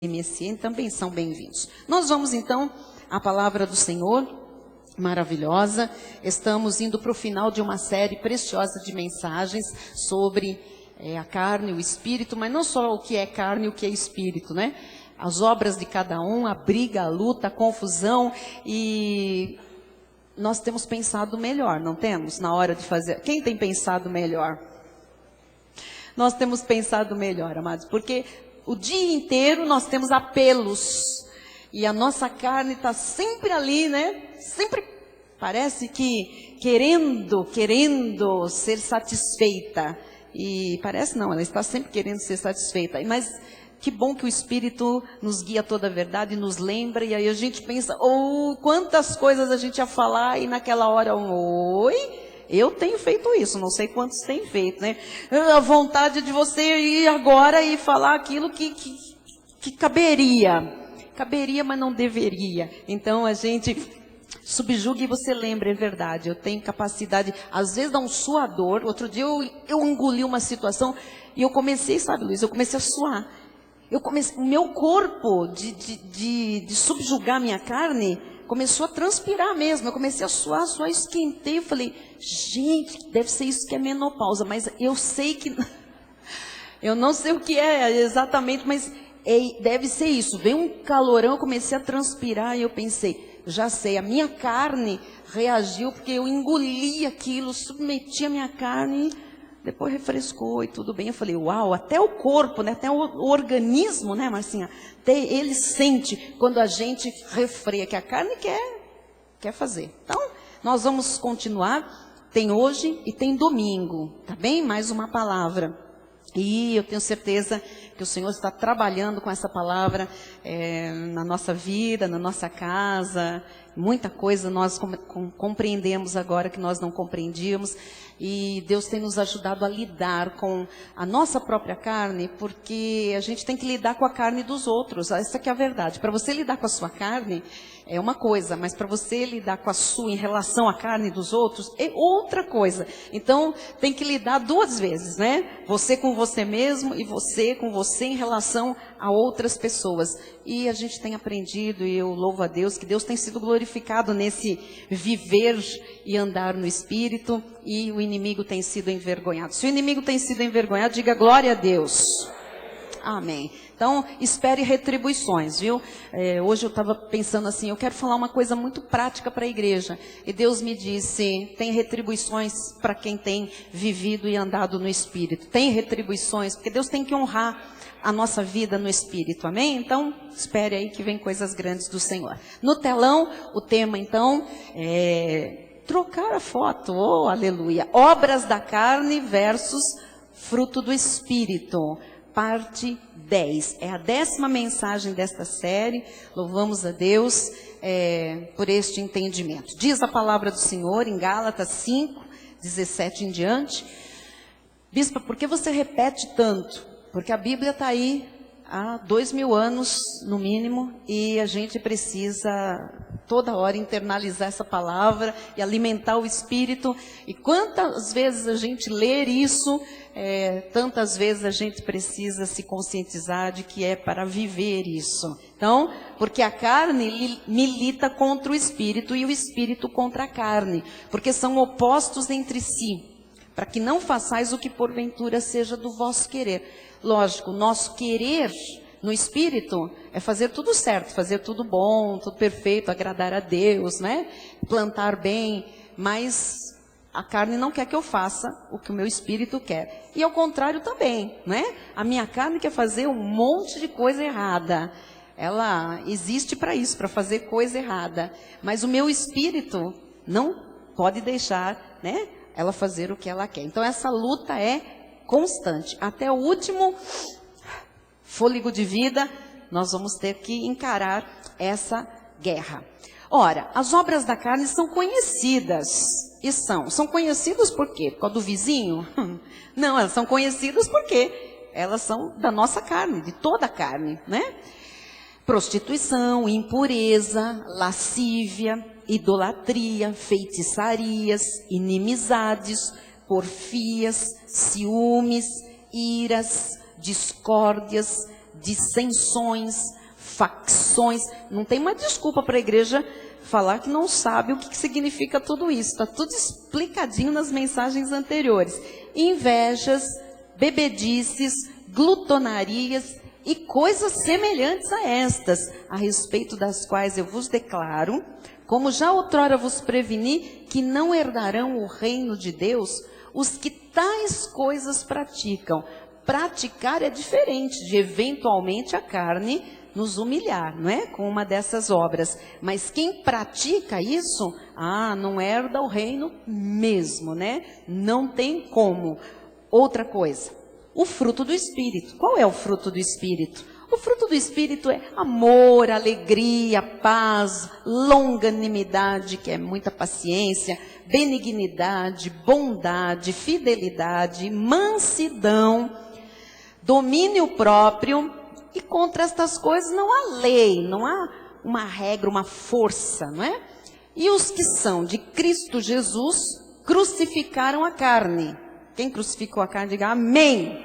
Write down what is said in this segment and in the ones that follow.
MSN também são bem-vindos. Nós vamos então à palavra do Senhor, maravilhosa. Estamos indo para o final de uma série preciosa de mensagens sobre a carne, o espírito, mas não só o que é carne e o que é espírito, né? As obras de cada um, a briga, a luta, a confusão, e nós temos pensado melhor, não temos? Na hora de fazer. Quem tem pensado melhor? Nós temos pensado melhor, amados, porque o dia inteiro nós temos apelos e a nossa carne está sempre ali, né? Sempre parece que querendo ser satisfeita. E parece não, ela está sempre querendo ser satisfeita. Mas que bom que o Espírito nos guia toda a verdade, nos lembra, e aí a gente pensa, quantas coisas a gente ia falar, e naquela hora, eu tenho feito isso, não sei quantos têm feito, né? A vontade de você ir agora e falar aquilo que caberia, mas não deveria. Então a gente subjuga e você lembra, é verdade, eu tenho capacidade, às vezes dá um suador. Outro dia eu engoli uma situação e eu comecei, sabe, Luiz, eu comecei a suar. O meu corpo de subjugar minha carne começou a transpirar mesmo. Eu comecei a suar, esquentei. Eu falei, gente, deve ser isso que é menopausa. Mas eu sei que... Eu não sei o que é exatamente, mas deve ser isso. Veio um calorão, eu comecei a transpirar e eu pensei, já sei, a minha carne reagiu porque eu engoli aquilo, submeti a minha carne, depois refrescou e tudo bem. Eu falei, uau, até o corpo, né, até o organismo, né, Marcinha, até ele sente quando a gente refreia, que a carne quer fazer. Então, nós vamos continuar, tem hoje e tem domingo, tá bem? Mais uma palavra. E eu tenho certeza que o Senhor está trabalhando com essa palavra na nossa vida, na nossa casa. Muita coisa nós compreendemos agora que nós não compreendíamos. E Deus tem nos ajudado a lidar com a nossa própria carne, porque a gente tem que lidar com a carne dos outros. Essa que é a verdade. Para você lidar com a sua carne é uma coisa, mas para você lidar com a sua em relação à carne dos outros é outra coisa. Então tem que lidar duas vezes, né? Você com você mesmo e você com você em relação a outras pessoas. E a gente tem aprendido, e eu louvo a Deus, que Deus tem sido glorificado nesse viver e andar no Espírito, e o inimigo tem sido envergonhado. Se o inimigo tem sido envergonhado, diga glória a Deus. Amém. Então, espere retribuições, viu? Hoje eu estava pensando assim, eu quero falar uma coisa muito prática para a igreja. E Deus me disse, tem retribuições para quem tem vivido e andado no Espírito. Tem retribuições, porque Deus tem que honrar a nossa vida no Espírito, amém? Então, espere aí que vem coisas grandes do Senhor. No telão, o tema então é trocar a foto, aleluia. Obras da carne versus fruto do Espírito, parte 10. É a 10ª mensagem desta série, louvamos a Deus por este entendimento. Diz a palavra do Senhor em Gálatas 5, 17 em diante. Bispa, por que você repete tanto? Porque a Bíblia está aí há 2000 anos, no mínimo, e a gente precisa toda hora internalizar essa palavra e alimentar o Espírito. E quantas vezes a gente lê isso, tantas vezes a gente precisa se conscientizar de que é para viver isso. Então, porque a carne milita contra o Espírito e o Espírito contra a carne, porque são opostos entre si, para que não façais o que porventura seja do vosso querer. Lógico, nosso querer no Espírito é fazer tudo certo, fazer tudo bom, tudo perfeito, agradar a Deus, né? Plantar bem, mas a carne não quer que eu faça o que o meu Espírito quer. E ao contrário também, né? A minha carne quer fazer um monte de coisa errada. Ela existe para isso, para fazer coisa errada. Mas o meu Espírito não pode deixar, né, ela fazer o que ela quer. Então essa luta é constante. Até o último fôlego de vida, nós vamos ter que encarar essa guerra. Ora, as obras da carne são conhecidas. E são conhecidas por quê? Por causa do vizinho? Não, elas são conhecidas porque elas são da nossa carne, de toda a carne, né? Prostituição, impureza, lascívia, idolatria, feitiçarias, inimizades, porfias, ciúmes, iras, discórdias, dissensões, facções. Não tem uma desculpa para a igreja falar que não sabe o que significa tudo isso. Está tudo explicadinho nas mensagens anteriores. Invejas, bebedices, glutonarias e coisas semelhantes a estas, a respeito das quais eu vos declaro, como já outrora vos preveni, que não herdarão o reino de Deus os que tais coisas praticam. Praticar é diferente de eventualmente a carne nos humilhar, não é? Com uma dessas obras. Mas quem pratica isso, não herda o reino mesmo, né? Não tem como. Outra coisa, o fruto do Espírito. Qual é o fruto do Espírito? O fruto do Espírito é amor, alegria, paz, longanimidade, que é muita paciência, benignidade, bondade, fidelidade, mansidão, domínio próprio. E contra estas coisas não há lei, não há uma regra, uma força, não é? E os que são de Cristo Jesus crucificaram a carne. Quem crucificou a carne, diga amém.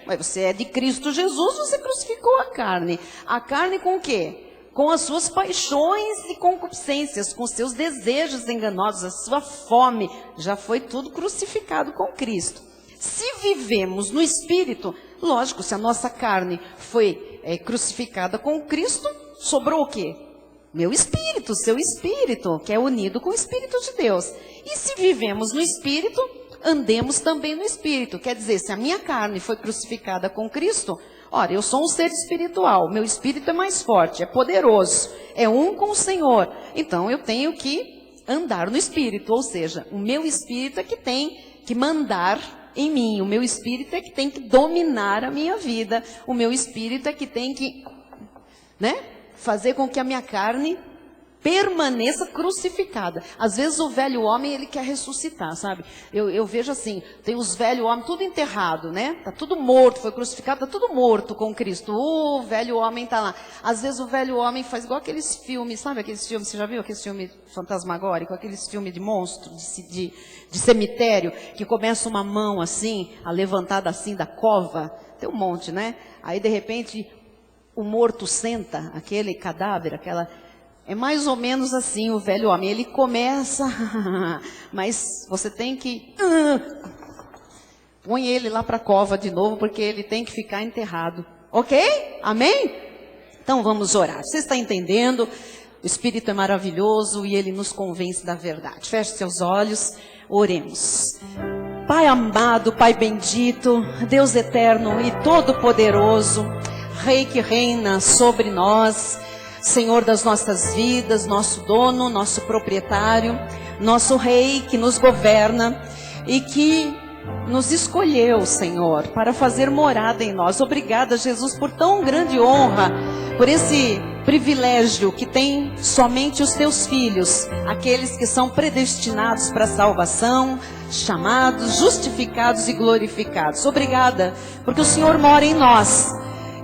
Mas você é de Cristo Jesus, você crucificou a carne. A carne com o quê? Com as suas paixões e concupiscências, com seus desejos enganosos, a sua fome. Já foi tudo crucificado com Cristo. Se vivemos no Espírito, lógico, se a nossa carne foi crucificada com Cristo, sobrou o quê? Meu espírito, seu espírito, que é unido com o Espírito de Deus. E se vivemos no Espírito, andemos também no Espírito. Quer dizer, se a minha carne foi crucificada com Cristo, ora, eu sou um ser espiritual, meu espírito é mais forte, é poderoso, é um com o Senhor. Então eu tenho que andar no Espírito, ou seja, o meu espírito é que tem que mandar em mim, o meu espírito é que tem que dominar a minha vida, o meu espírito é que tem que, fazer com que a minha carne permaneça crucificada. Às vezes o velho homem, ele quer ressuscitar, sabe? Eu vejo assim, tem os velhos homens tudo enterrado, né? Tá tudo morto, foi crucificado, tá tudo morto com Cristo. O velho homem tá lá. Às vezes o velho homem faz igual aqueles filmes, sabe aqueles filmes, você já viu aqueles filmes fantasmagóricos, aqueles filmes de monstro, de cemitério, que começa uma mão assim, a levantada assim da cova, tem um monte, né? Aí de repente o morto senta, aquele cadáver, aquela... É mais ou menos assim o velho homem. Ele começa, mas você tem que... põe ele lá para a cova de novo, porque ele tem que ficar enterrado. Ok? Amém? Então vamos orar. Você está entendendo? O Espírito é maravilhoso e ele nos convence da verdade. Feche seus olhos, oremos. Pai amado, Pai bendito, Deus eterno e todo-poderoso, Rei que reina sobre nós, Senhor das nossas vidas, nosso dono, nosso proprietário, nosso Rei que nos governa e que nos escolheu, Senhor, para fazer morada em nós. Obrigada, Jesus, por tão grande honra, por esse privilégio que tem somente os teus filhos, aqueles que são predestinados para a salvação, chamados, justificados e glorificados. Obrigada, porque o Senhor mora em nós.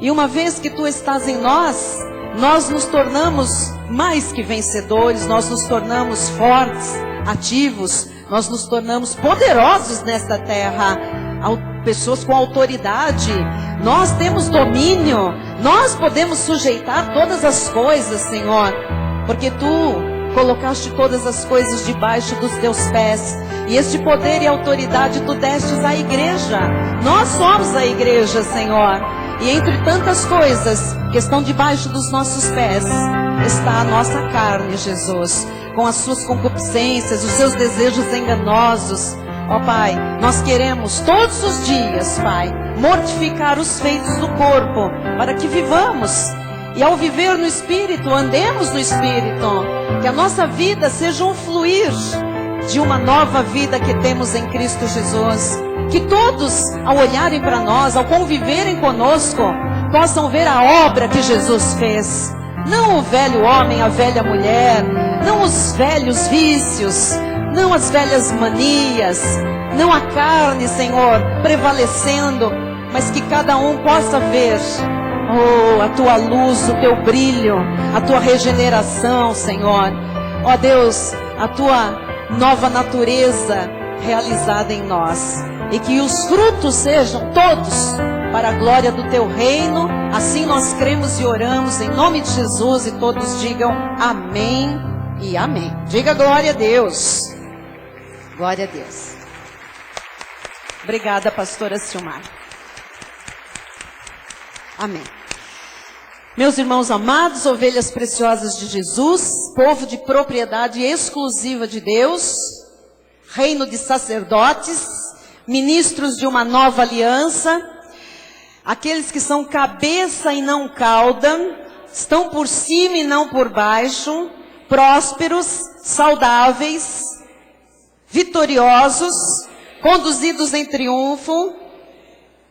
E uma vez que tu estás em nós, nós nos tornamos mais que vencedores, nós nos tornamos fortes, ativos, nós nos tornamos poderosos nesta terra, pessoas com autoridade, nós temos domínio, nós podemos sujeitar todas as coisas, Senhor, porque tu colocaste todas as coisas debaixo dos teus pés, e este poder e autoridade tu destes à igreja. Nós somos a igreja, Senhor. E entre tantas coisas que estão debaixo dos nossos pés, está a nossa carne, Jesus, com as suas concupiscências, os seus desejos enganosos. Ó Pai, nós queremos todos os dias, Pai, mortificar os feitos do corpo, para que vivamos. E ao viver no Espírito, andemos no Espírito, que a nossa vida seja um fluir de uma nova vida que temos em Cristo Jesus. Que todos, ao olharem para nós, ao conviverem conosco, possam ver a obra que Jesus fez. Não o velho homem, a velha mulher, não os velhos vícios, não as velhas manias, não a carne, Senhor, prevalecendo, mas que cada um possa ver, a tua luz, o teu brilho, a tua regeneração, Senhor. Ó Deus, a tua nova natureza realizada em nós. E que os frutos sejam todos para a glória do teu reino. Assim nós cremos e oramos em nome de Jesus, e todos digam amém e amém. Diga glória a Deus. Glória a Deus. Obrigada, pastora Silmar. Amém. Meus irmãos amados, ovelhas preciosas de Jesus, povo de propriedade exclusiva de Deus, reino de sacerdotes, ministros de uma nova aliança, aqueles que são cabeça e não cauda, estão por cima e não por baixo, prósperos, saudáveis, vitoriosos, conduzidos em triunfo,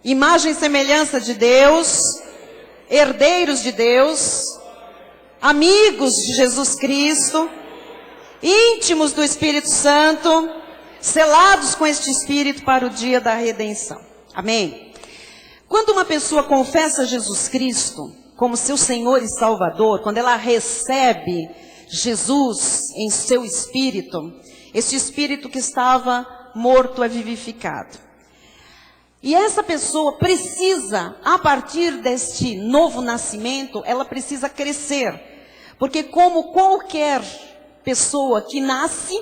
imagem e semelhança de Deus, herdeiros de Deus, amigos de Jesus Cristo, íntimos do Espírito Santo, selados com este Espírito para o dia da redenção. Amém? Quando uma pessoa confessa Jesus Cristo como seu Senhor e Salvador, quando ela recebe Jesus em seu espírito, este espírito que estava morto é vivificado. E essa pessoa precisa, a partir deste novo nascimento, ela precisa crescer. Porque como qualquer pessoa que nasce,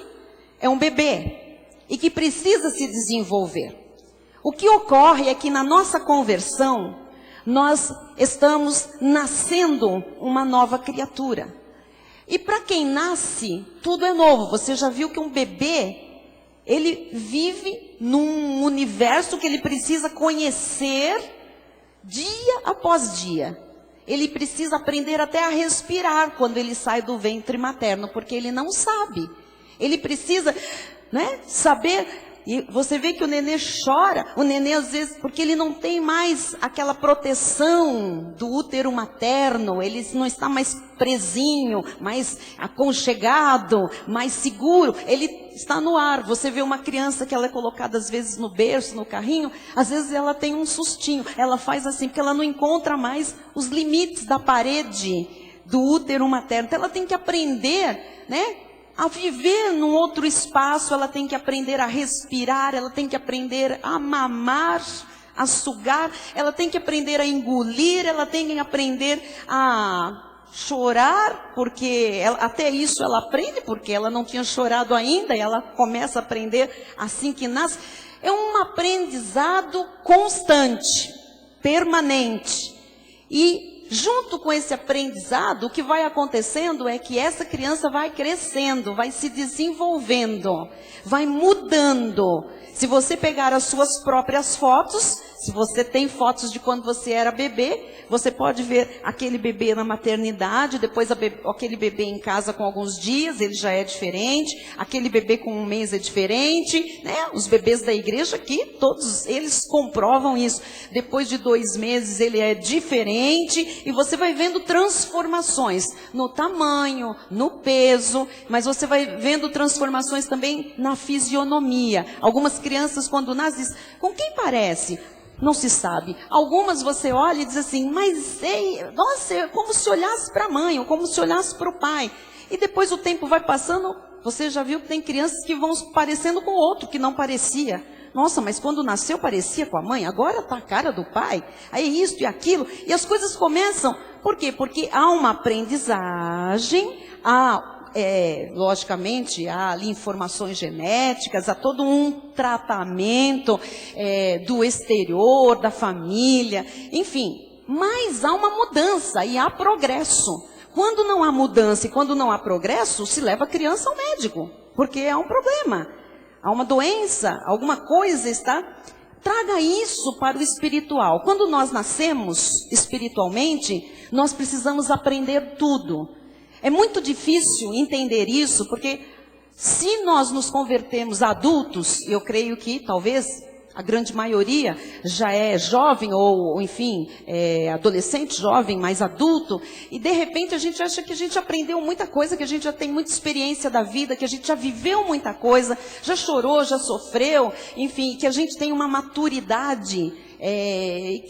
é um bebê. E que precisa se desenvolver. O que ocorre é que na nossa conversão, nós estamos nascendo uma nova criatura. E para quem nasce, tudo é novo. Você já viu que um bebê, ele vive num universo que ele precisa conhecer dia após dia. Ele precisa aprender até a respirar quando ele sai do ventre materno, porque ele não sabe. Ele precisa, saber. E você vê que o nenê chora, o nenê às vezes, porque ele não tem mais aquela proteção do útero materno, ele não está mais presinho, mais aconchegado, mais seguro, ele está no ar. Você vê uma criança que ela é colocada às vezes no berço, no carrinho, às vezes ela tem um sustinho, ela faz assim, porque ela não encontra mais os limites da parede do útero materno. Então ela tem que aprender, a viver num outro espaço, ela tem que aprender a respirar, ela tem que aprender a mamar, a sugar, ela tem que aprender a engolir, ela tem que aprender a chorar, porque até isso ela aprende, porque ela não tinha chorado ainda, e ela começa a aprender assim que nasce. É um aprendizado constante, permanente. E junto com esse aprendizado, o que vai acontecendo é que essa criança vai crescendo, vai se desenvolvendo, vai mudando. Se você pegar as suas próprias fotos, se você tem fotos de quando você era bebê, você pode ver aquele bebê na maternidade, depois aquele bebê em casa com alguns dias, ele já é diferente, aquele bebê com um mês é diferente, Os bebês da igreja aqui, todos eles comprovam isso. Depois de 2 meses ele é diferente, e você vai vendo transformações no tamanho, no peso, mas você vai vendo transformações também na fisionomia. Algumas crianças quando nascem, com quem parece? Não se sabe. Algumas você olha e diz assim, mas, nossa, é como se olhasse para a mãe, ou como se olhasse para o pai. E depois o tempo vai passando, você já viu que tem crianças que vão parecendo com outro, que não parecia. Nossa, mas quando nasceu parecia com a mãe, agora está a cara do pai. Aí isso e aquilo. E as coisas começam, por quê? Porque há uma aprendizagem, logicamente, há ali informações genéticas, há todo um tratamento do exterior, da família, enfim. Mas há uma mudança e há progresso. Quando não há mudança e quando não há progresso, se leva a criança ao médico, porque há um problema, há uma doença, alguma coisa está... Traga isso para o espiritual. Quando nós nascemos espiritualmente, nós precisamos aprender tudo. É muito difícil entender isso, porque se nós nos convertermos adultos, eu creio que talvez a grande maioria já é jovem, ou enfim, adolescente, jovem, mais adulto, e de repente a gente acha que a gente aprendeu muita coisa, que a gente já tem muita experiência da vida, que a gente já viveu muita coisa, já chorou, já sofreu, enfim, que a gente tem uma maturidade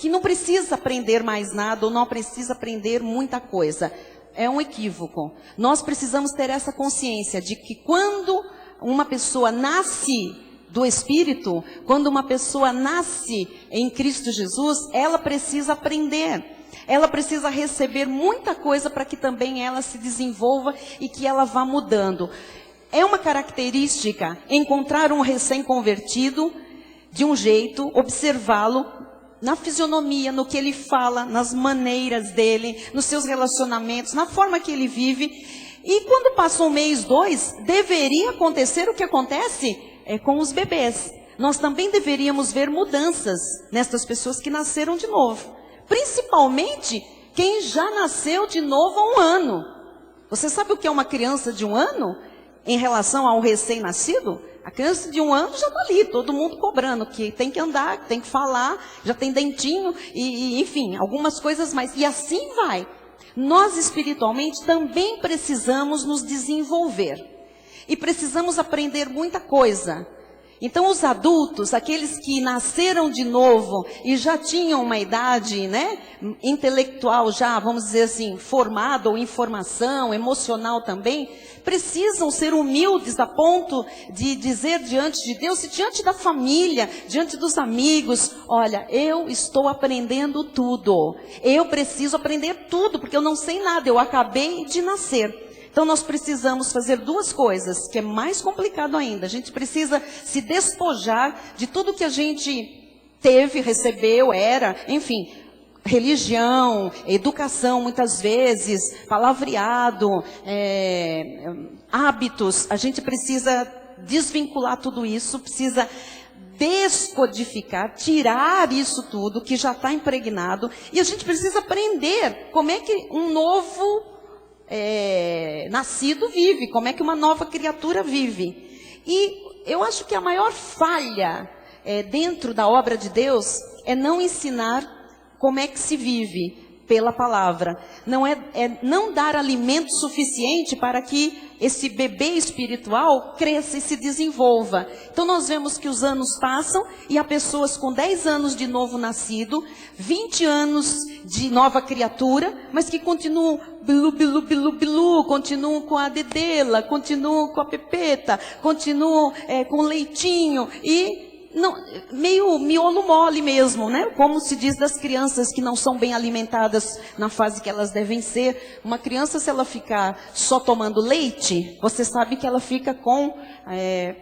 que não precisa aprender mais nada, ou não precisa aprender muita coisa. É um equívoco. Nós precisamos ter essa consciência de que quando uma pessoa nasce do Espírito, quando uma pessoa nasce em Cristo Jesus, ela precisa aprender. Ela precisa receber muita coisa para que também ela se desenvolva e que ela vá mudando. É uma característica encontrar um recém-convertido de um jeito, observá-lo na fisionomia, no que ele fala, nas maneiras dele, nos seus relacionamentos, na forma que ele vive. E quando passa um mês, 2, deveria acontecer o que acontece com os bebês. Nós também deveríamos ver mudanças nestas pessoas que nasceram de novo. Principalmente quem já nasceu de novo há 1 ano. Você sabe o que é uma criança de 1 ano em relação ao recém-nascido? A criança de 1 ano já está ali, todo mundo cobrando, que tem que andar, que tem que falar, já tem dentinho, enfim, algumas coisas mais. E assim vai. Nós espiritualmente também precisamos nos desenvolver. E precisamos aprender muita coisa. Então os adultos, aqueles que nasceram de novo e já tinham uma idade, né, intelectual já, vamos dizer assim, formada, ou informação, emocional também, precisam ser humildes a ponto de dizer diante de Deus e diante da família, diante dos amigos: olha, eu estou aprendendo tudo, eu preciso aprender tudo, porque eu não sei nada, eu acabei de nascer. Então nós precisamos fazer 2 coisas, que é mais complicado ainda. A gente precisa se despojar de tudo que a gente teve, recebeu, enfim, religião, educação muitas vezes, palavreado, hábitos. A gente precisa desvincular tudo isso, precisa descodificar, tirar isso tudo que já está impregnado. E a gente precisa aprender como é que um novo nascido vive, como é que uma nova criatura vive. E eu acho que a maior falha dentro da obra de Deus é não ensinar como é que se vive pela palavra. Não não dar alimento suficiente para que esse bebê espiritual cresça e se desenvolva. Então nós vemos que os anos passam e há pessoas com 10 anos de novo nascido, 20 anos de nova criatura, mas que continuam bilu, bilu, bilu, bilu, continuam com a dedela, continuam com a pepeta, continuam com leitinho e não, meio miolo mole mesmo, né? Como se diz das crianças que não são bem alimentadas na fase que elas devem ser. Uma criança, se ela ficar só tomando leite, você sabe que ela fica com,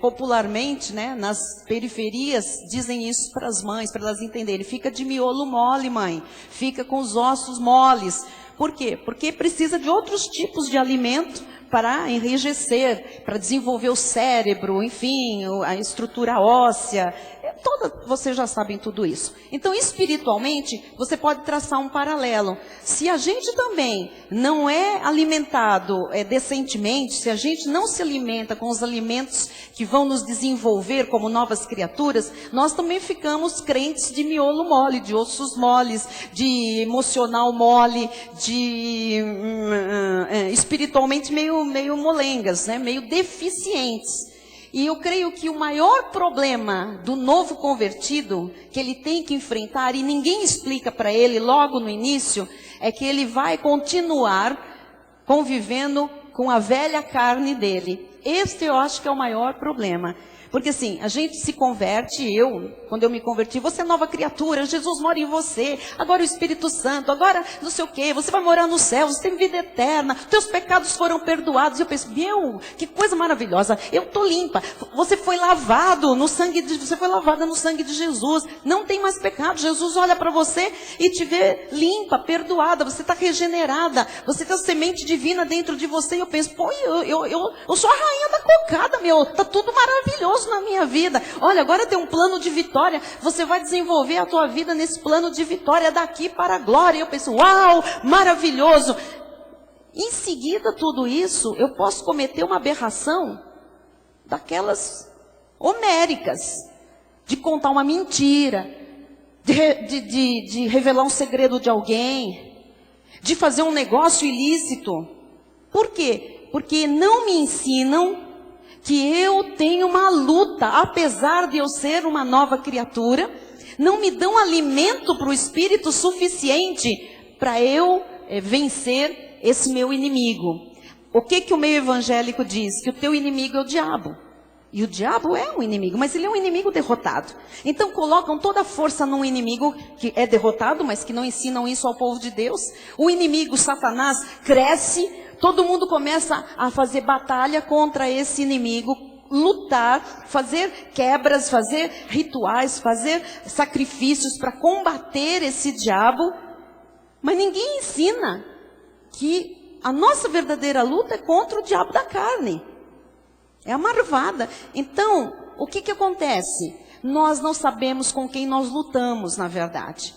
popularmente, né, nas periferias, dizem isso para as mães, para elas entenderem. Fica de miolo mole, mãe. Fica com os ossos moles. Por quê? Porque precisa de outros tipos de alimento para enrijecer, para desenvolver o cérebro, enfim, a estrutura óssea. Vocês já sabem tudo isso. Então, espiritualmente, você pode traçar um paralelo. Se a gente também não é alimentado decentemente, se a gente não se alimenta com os alimentos que vão nos desenvolver como novas criaturas, nós também ficamos crentes de miolo mole, de ossos moles, de emocional mole, de espiritualmente meio molengas, né? Meio deficientes. E eu creio que o maior problema do novo convertido, que ele tem que enfrentar, e ninguém explica para ele logo no início, é que ele vai continuar convivendo com a velha carne dele. Este eu acho que é o maior problema. Porque assim, a gente se converte, quando eu me converti, você é nova criatura, Jesus mora em você, agora o Espírito Santo, agora não sei o quê, você vai morar no céu, você tem vida eterna, teus pecados foram perdoados. E eu penso, que coisa maravilhosa, eu tô limpa, você foi lavado no sangue você foi lavada no sangue de Jesus, não tem mais pecado. Jesus olha para você e te vê limpa, perdoada, você está regenerada, você tem a semente divina dentro de você. E eu penso, eu sou a rainha da cocada, tá tudo maravilhoso na minha vida. Olha, agora tem um plano de vitória. Você vai desenvolver a tua vida nesse plano de vitória daqui para a glória. E eu penso, uau, maravilhoso. Em seguida, tudo isso, eu posso cometer uma aberração daquelas homéricas, de contar uma mentira, de revelar um segredo de alguém, de fazer um negócio ilícito. Por quê? Porque não me ensinam que eu tenho uma luta, apesar de eu ser uma nova criatura, não me dão alimento para o espírito suficiente para eu vencer esse meu inimigo. O que o meio evangélico diz? Que o teu inimigo é o diabo. E o diabo é um inimigo, mas ele é um inimigo derrotado. Então colocam toda a força num inimigo que é derrotado, mas que não ensinam isso ao povo de Deus. O inimigo, Satanás, cresce, todo mundo começa a fazer batalha contra esse inimigo, lutar, fazer quebras, fazer rituais, fazer sacrifícios para combater esse diabo. Mas ninguém ensina que a nossa verdadeira luta é contra o diabo da carne. É a marvada. Então, o que acontece? Nós não sabemos com quem nós lutamos, na verdade.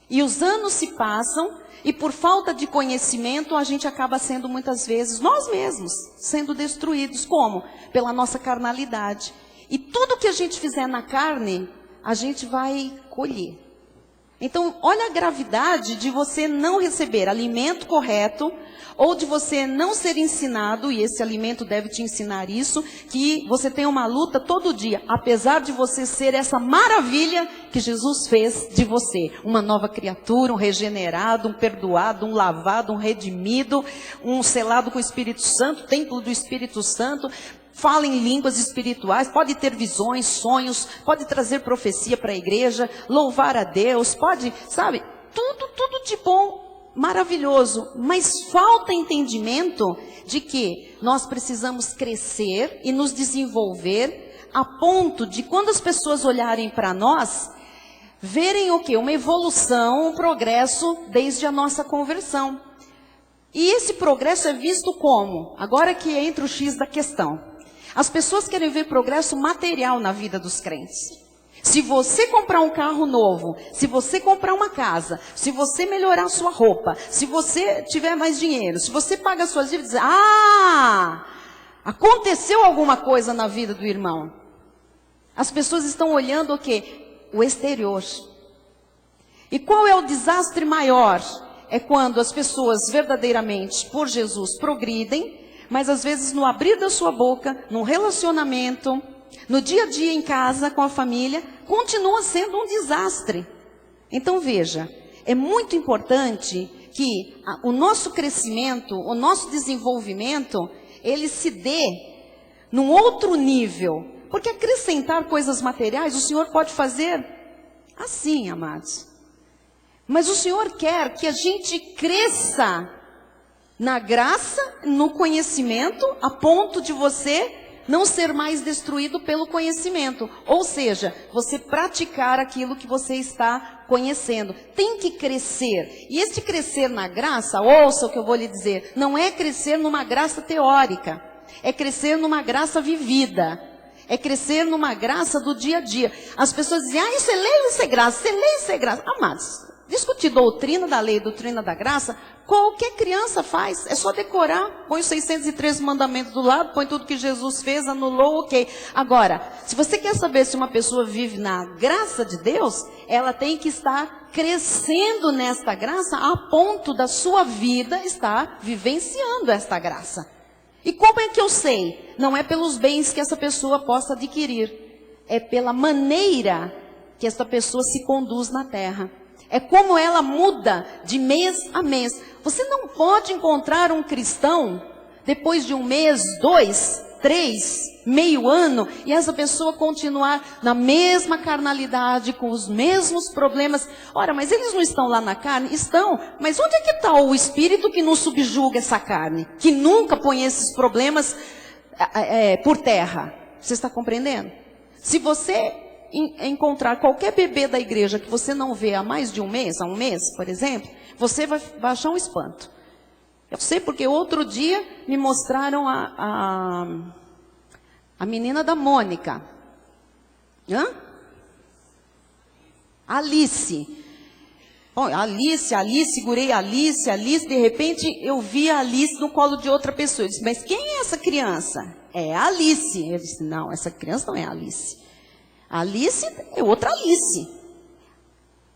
E os anos se passam, e por falta de conhecimento, a gente acaba sendo muitas vezes, nós mesmos, sendo destruídos. Como? Pela nossa carnalidade. E tudo que a gente fizer na carne, a gente vai colher. Então, olha a gravidade de você não receber alimento correto, ou de você não ser ensinado, e esse alimento deve te ensinar isso, que você tem uma luta todo dia, apesar de você ser essa maravilha que Jesus fez de você. Uma nova criatura, um regenerado, um perdoado, um lavado, um redimido, um selado com o Espírito Santo, templo do Espírito Santo. Fala em línguas espirituais, pode ter visões, sonhos, pode trazer profecia para a igreja, louvar a Deus, pode, sabe, tudo de bom, maravilhoso. Mas falta entendimento de que nós precisamos crescer e nos desenvolver a ponto de quando as pessoas olharem para nós, verem o quê? Uma evolução, um progresso desde a nossa conversão. E esse progresso é visto como? Agora que entra o X da questão. As pessoas querem ver progresso material na vida dos crentes. Se você comprar um carro novo, se você comprar uma casa, se você melhorar a sua roupa, se você tiver mais dinheiro, se você paga as suas dívidas, aconteceu alguma coisa na vida do irmão. As pessoas estão olhando o quê? O exterior. E qual é o desastre maior? É quando as pessoas verdadeiramente, por Jesus, progridem, mas às vezes no abrir da sua boca, no relacionamento, no dia a dia em casa com a família, continua sendo um desastre. Então veja, é muito importante que o nosso crescimento, o nosso desenvolvimento, ele se dê num outro nível. Porque acrescentar coisas materiais, o Senhor pode fazer assim, amados. Mas o Senhor quer que a gente cresça na graça, no conhecimento, a ponto de você não ser mais destruído pelo conhecimento. Ou seja, você praticar aquilo que você está conhecendo. Tem que crescer. E esse crescer na graça, ouça o que eu vou lhe dizer, não é crescer numa graça teórica. É crescer numa graça vivida. É crescer numa graça do dia a dia. As pessoas dizem, você lê isso é graça, você lê isso é graça. Amados, discutir doutrina da lei, doutrina da graça, qualquer criança faz, é só decorar, põe os 613 mandamentos do lado, põe tudo que Jesus fez, anulou, ok. Agora, se você quer saber se uma pessoa vive na graça de Deus, ela tem que estar crescendo nesta graça, a ponto da sua vida estar vivenciando esta graça. E como é que eu sei? Não é pelos bens que essa pessoa possa adquirir, é pela maneira que essa pessoa se conduz na terra. É como ela muda de mês a mês. Você não pode encontrar um cristão depois de um mês, 2, 3, meio ano, e essa pessoa continuar na mesma carnalidade, com os mesmos problemas. Ora, mas eles não estão lá na carne? Estão. Mas onde é que está o Espírito que não subjuga essa carne? Que nunca põe esses problemas por terra? Você está compreendendo? Se você encontrar qualquer bebê da igreja que você não vê há mais de um mês, por exemplo, você vai achar um espanto. Eu sei porque outro dia me mostraram a menina da Mônica. Alice. Bom, Alice, segurei Alice, de repente eu vi a Alice no colo de outra pessoa. Eu disse, mas quem é essa criança? É a Alice. Eu disse, não, essa criança não é a Alice. Alice é outra Alice.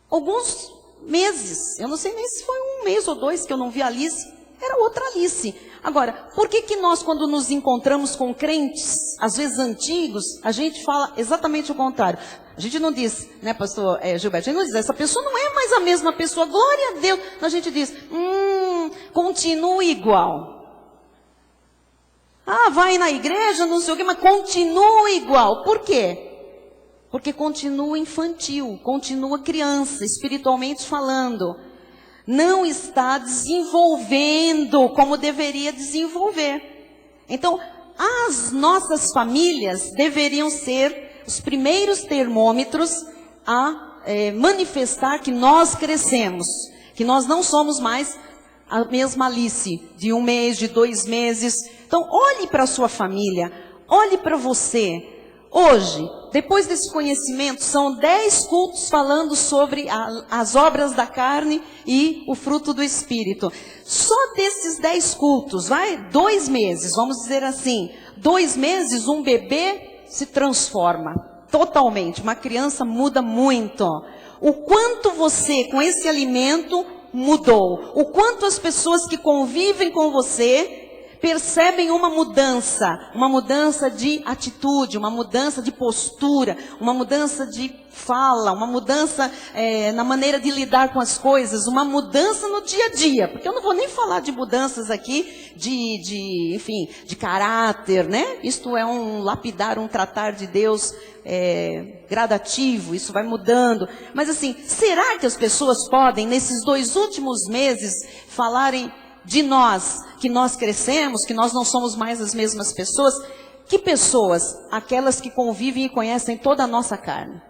Alguns meses, eu não sei nem se foi um mês ou 2 que eu não vi a Alice, era outra Alice. Agora, por que nós quando nos encontramos com crentes, às vezes antigos, a gente fala exatamente o contrário? A gente não diz, né, pastor Gilberto, a gente não diz, essa pessoa não é mais a mesma pessoa, glória a Deus. A gente diz, continua igual. Ah, vai na igreja, não sei o quê, mas continua igual. Por quê? Porque continua infantil, continua criança, espiritualmente falando. Não está desenvolvendo como deveria desenvolver. Então, as nossas famílias deveriam ser os primeiros termômetros a manifestar que nós crescemos, que nós não somos mais a mesma Alice, de 1 mês, de 2 meses. Então, olhe para a sua família, olhe para você. Hoje, depois desse conhecimento, são 10 cultos falando sobre as obras da carne e o fruto do Espírito. Só desses 10 cultos, 2 meses, vamos dizer assim, 2 meses, um bebê se transforma totalmente. Uma criança muda muito. O quanto você, com esse alimento, mudou. O quanto as pessoas que convivem com você percebem uma mudança de atitude, uma mudança de postura, uma mudança de fala, uma mudança na maneira de lidar com as coisas, uma mudança no dia a dia. Porque eu não vou nem falar de mudanças aqui enfim, de caráter, né? Isto é um lapidar, um tratar de Deus gradativo, isso vai mudando. Mas assim, será que as pessoas podem, nesses 2 últimos meses, falarem de nós, que nós crescemos, que nós não somos mais as mesmas pessoas? Que pessoas? Aquelas que convivem e conhecem toda a nossa carne.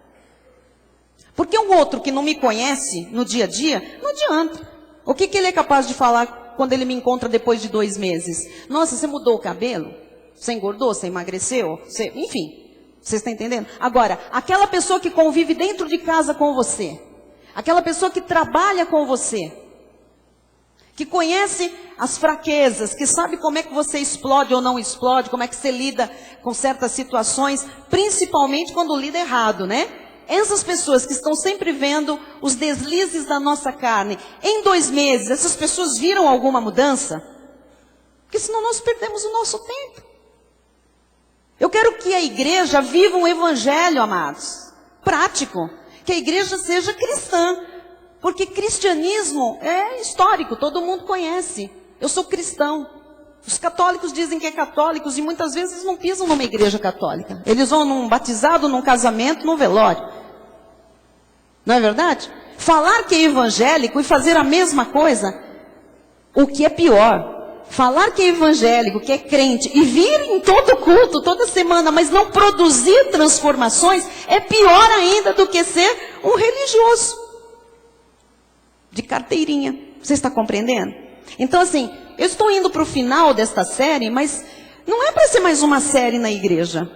Porque um outro que não me conhece no dia a dia, não adianta. O que ele é capaz de falar quando ele me encontra depois de 2 meses? Nossa, você mudou o cabelo? Você engordou? Você emagreceu? Enfim, você está entendendo? Agora, aquela pessoa que convive dentro de casa com você, aquela pessoa que trabalha com você, que conhece as fraquezas, que sabe como é que você explode ou não explode, como é que você lida com certas situações, principalmente quando lida errado, né? Essas pessoas que estão sempre vendo os deslizes da nossa carne, em 2 meses, essas pessoas viram alguma mudança? Porque senão nós perdemos o nosso tempo. Eu quero que a igreja viva um evangelho, amados, prático, que a igreja seja cristã. Porque cristianismo é histórico, todo mundo conhece. Eu sou cristão. Os católicos dizem que é católicos e muitas vezes não pisam numa igreja católica. Eles vão num batizado, num casamento, num velório. Não é verdade? Falar que é evangélico e fazer a mesma coisa, o que é pior. Falar que é evangélico, que é crente e vir em todo culto, toda semana, mas não produzir transformações, é pior ainda do que ser um religioso de carteirinha. Você está compreendendo? Então assim, eu estou indo para o final desta série, mas não é para ser mais uma série na igreja.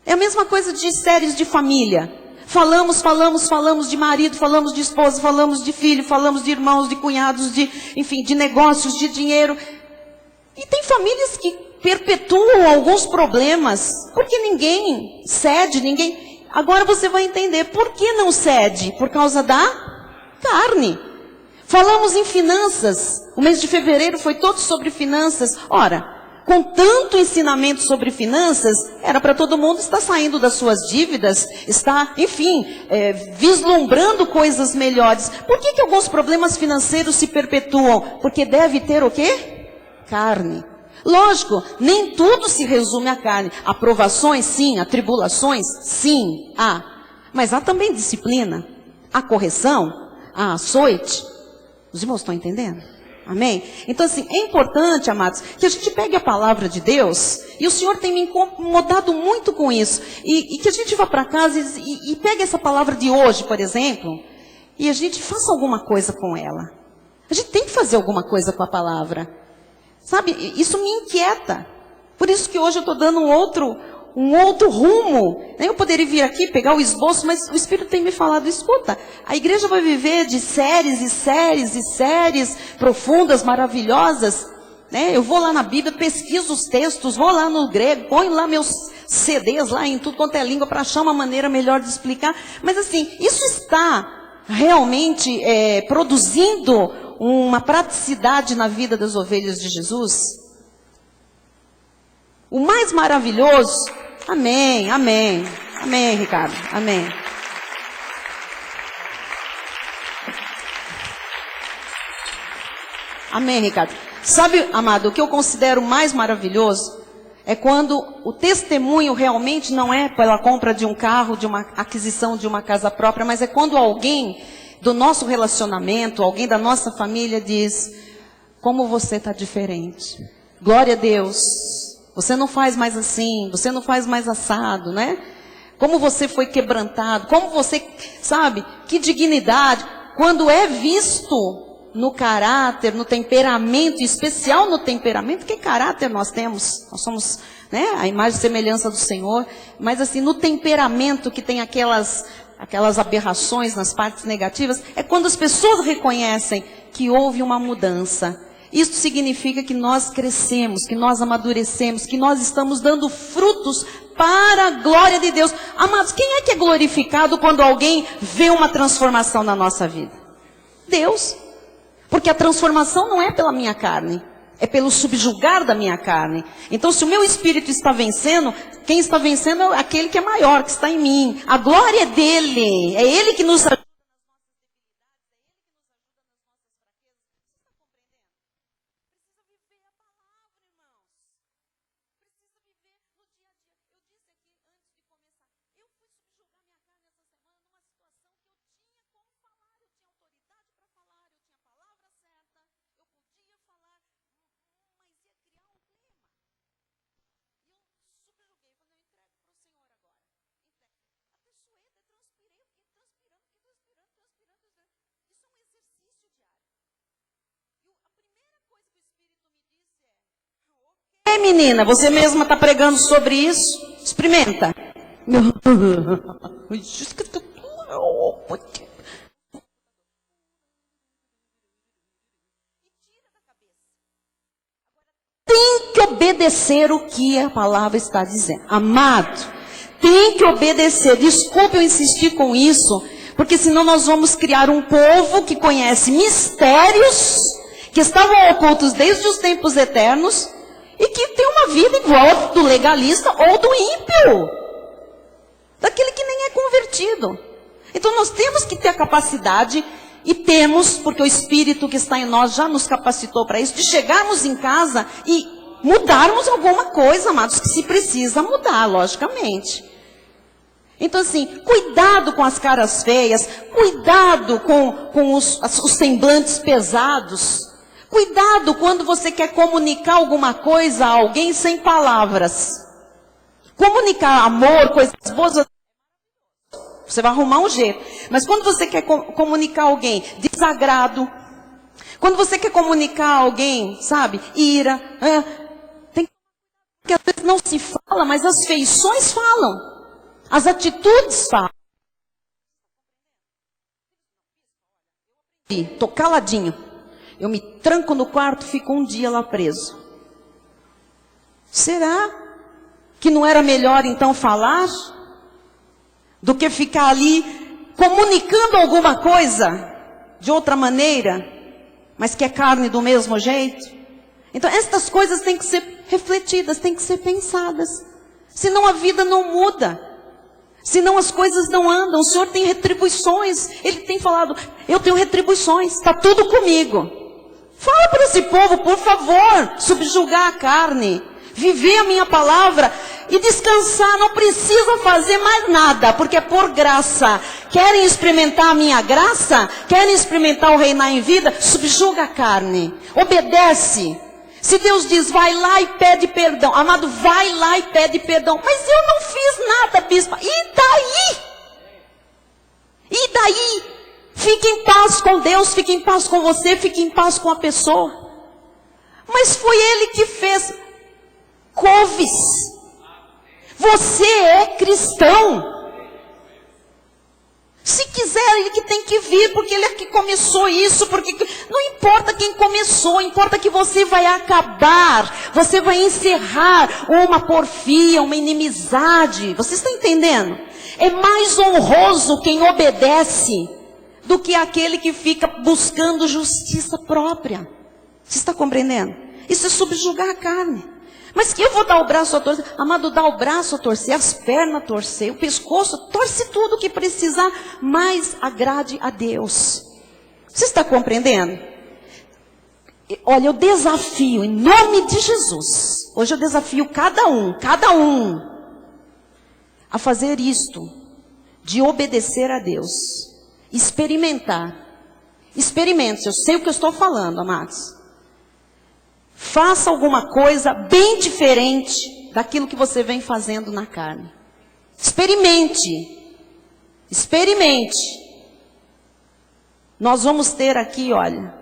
É a mesma coisa de séries de família. Falamos de marido, falamos de esposa, falamos de filho, falamos de irmãos, de cunhados, enfim, de negócios, de dinheiro. E tem famílias que perpetuam alguns problemas, porque ninguém cede, ninguém... Agora você vai entender por que não cede. Por causa da carne. Falamos em finanças. O mês de fevereiro foi todo sobre finanças. Ora, com tanto ensinamento sobre finanças, era para todo mundo estar saindo das suas dívidas, estar, enfim, vislumbrando coisas melhores. Por que alguns problemas financeiros se perpetuam? Porque deve ter o quê? Carne. Lógico, nem tudo se resume à carne. Aprovações, sim. Atribulações, sim. Há. Mas há também disciplina. Há correção. Ah, açoite. Os irmãos estão entendendo? Amém? Então assim, é importante, amados, que a gente pegue a palavra de Deus, e o Senhor tem me incomodado muito com isso, e que a gente vá para casa e pegue essa palavra de hoje, por exemplo, e a gente faça alguma coisa com ela. A gente tem que fazer alguma coisa com a palavra. Sabe, isso me inquieta. Por isso que hoje eu estou dando um outro rumo. Eu poderia vir aqui, pegar o esboço, mas o Espírito tem me falado, escuta, a igreja vai viver de séries e séries e séries profundas, maravilhosas, né? Eu vou lá na Bíblia, pesquiso os textos, vou lá no grego, ponho lá meus CDs lá em tudo quanto é língua para achar uma maneira melhor de explicar. Mas assim, isso está realmente produzindo uma praticidade na vida das ovelhas de Jesus? O mais maravilhoso, amém, amém, amém, Ricardo, amém. Amém, Ricardo. Sabe, amado, o que eu considero mais maravilhoso É quando o testemunho realmente não é pela compra de um carro, de uma aquisição de uma casa própria, mas é quando alguém do nosso relacionamento, alguém da nossa família diz: como você está diferente. Glória a Deus. Você não faz mais assim, você não faz mais assado, né? Como você foi quebrantado, como você, sabe, que dignidade. Quando é visto no caráter, no temperamento, especial no temperamento, que caráter nós temos? Nós somos, né, a imagem e semelhança do Senhor, mas assim, no temperamento que tem aquelas aberrações nas partes negativas, é quando as pessoas reconhecem que houve uma mudança. Isso significa que nós crescemos, que nós amadurecemos, que nós estamos dando frutos para a glória de Deus. Amados, quem é que é glorificado quando alguém vê uma transformação na nossa vida? Deus. Porque a transformação não é pela minha carne, é pelo subjugar da minha carne. Então, se o meu espírito está vencendo, quem está vencendo é aquele que é maior, que está em mim. A glória é dele, é ele que nos ajuda. Menina, você mesma está pregando sobre isso? Experimenta. Tem que obedecer o que a palavra está dizendo. Amado, tem que obedecer. Desculpe eu insistir com isso, porque senão nós vamos criar um povo que conhece mistérios que estavam ocultos desde os tempos eternos, e que tem uma vida igual do legalista ou do ímpio. Daquele que nem é convertido. Então nós temos que ter a capacidade, e temos, porque o Espírito que está em nós já nos capacitou para isso, de chegarmos em casa e mudarmos alguma coisa, amados, que se precisa mudar, logicamente. Então assim, cuidado com as caras feias, cuidado com os semblantes pesados. Cuidado quando você quer comunicar alguma coisa a alguém sem palavras. Comunicar amor, coisas boas, você vai arrumar um jeito. Mas quando você quer comunicar a alguém desagrado, quando você quer comunicar a alguém, sabe, ira, tem que às vezes não se fala, mas as feições falam. As atitudes falam. Estou caladinho. Eu me tranco no quarto, fico um dia lá preso. Será que não era melhor então falar do que ficar ali comunicando alguma coisa de outra maneira, mas que é carne do mesmo jeito? Então estas coisas têm que ser refletidas, têm que ser pensadas. Senão a vida não muda. Senão as coisas não andam. O Senhor tem retribuições. Ele tem falado, eu tenho retribuições, está tudo comigo. Fala para esse povo, por favor, subjugar a carne, viver a minha palavra e descansar. Não precisa fazer mais nada, porque é por graça. Querem experimentar a minha graça? Querem experimentar o reinar em vida? Subjuga a carne, obedece. Se Deus diz, vai lá e pede perdão. Amado, vai lá e pede perdão. Mas eu não fiz nada, bispa. E daí? E daí? Fique em paz com Deus, fique em paz com você, fique em paz com a pessoa. Mas foi Ele que fez. Couves. Você é cristão. Se quiser, Ele que tem que vir, porque Ele é que começou isso, porque não importa quem começou, importa que você vai acabar, você vai encerrar uma porfia, uma inimizade. Você está entendendo? É mais honroso quem obedece do que aquele que fica buscando justiça própria. Você está compreendendo? Isso é subjugar a carne. Mas que eu vou dar o braço a torcer? Amado, dá o braço a torcer, as pernas a torcer, o pescoço, torce tudo o que precisar, mas agrade a Deus. Você está compreendendo? Olha, eu desafio, em nome de Jesus, Hoje eu desafio cada um, a fazer isto, de obedecer a Deus. Experimentar. Experimente, eu sei o que eu estou falando, amados. Faça alguma coisa bem diferente daquilo que você vem fazendo na carne. Experimente. Experimente. Nós vamos ter aqui, olha,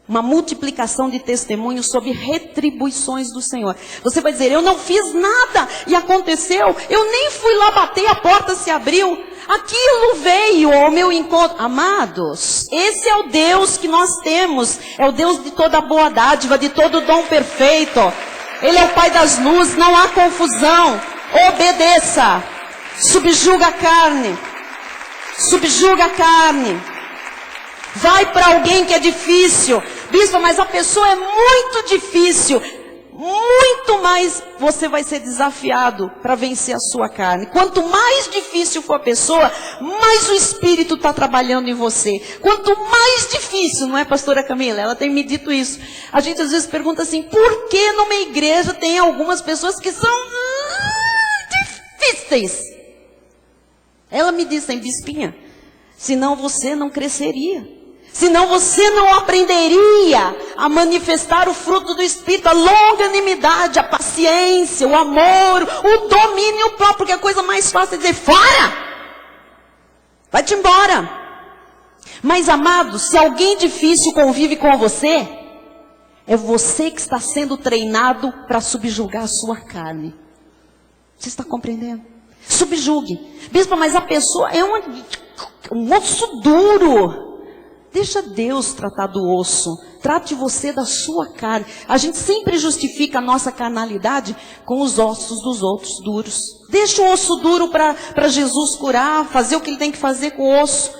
uma multiplicação de testemunhos sobre retribuições do Senhor. Você vai dizer, eu não fiz nada e aconteceu. Eu nem fui lá bater, a porta se abriu. Aquilo veio ao meu encontro. Amados, esse é o Deus que nós temos. É o Deus de toda boa dádiva, de todo dom perfeito. Ele é o Pai das luzes, não há confusão. Obedeça. Subjuga a carne. Subjuga a carne. Vai para alguém que é difícil. Bispo, mas a pessoa é muito difícil. Muito mais você vai ser desafiado para vencer a sua carne. Quanto mais difícil for a pessoa, mais o Espírito está trabalhando em você. Quanto mais difícil, não é, pastora Camila? Ela tem me dito isso. A gente às vezes pergunta assim, por que numa igreja tem algumas pessoas que são difíceis? Ela me disse, tem bispinha, senão você não cresceria. Senão você não aprenderia a manifestar o fruto do Espírito, a longanimidade, a paciência, o amor, o domínio próprio, porque a coisa mais fácil é dizer, fora! Vai-te embora! Mas, amado, se alguém difícil convive com você, é você que está sendo treinado para subjugar a sua carne. Você está compreendendo? Subjugue. Bispo, mas a pessoa é um osso duro. Deixa Deus tratar do osso. Trate você da sua carne. A gente sempre justifica a nossa carnalidade com os ossos dos outros duros. Deixa o osso duro para Jesus curar, fazer o que ele tem que fazer com o osso.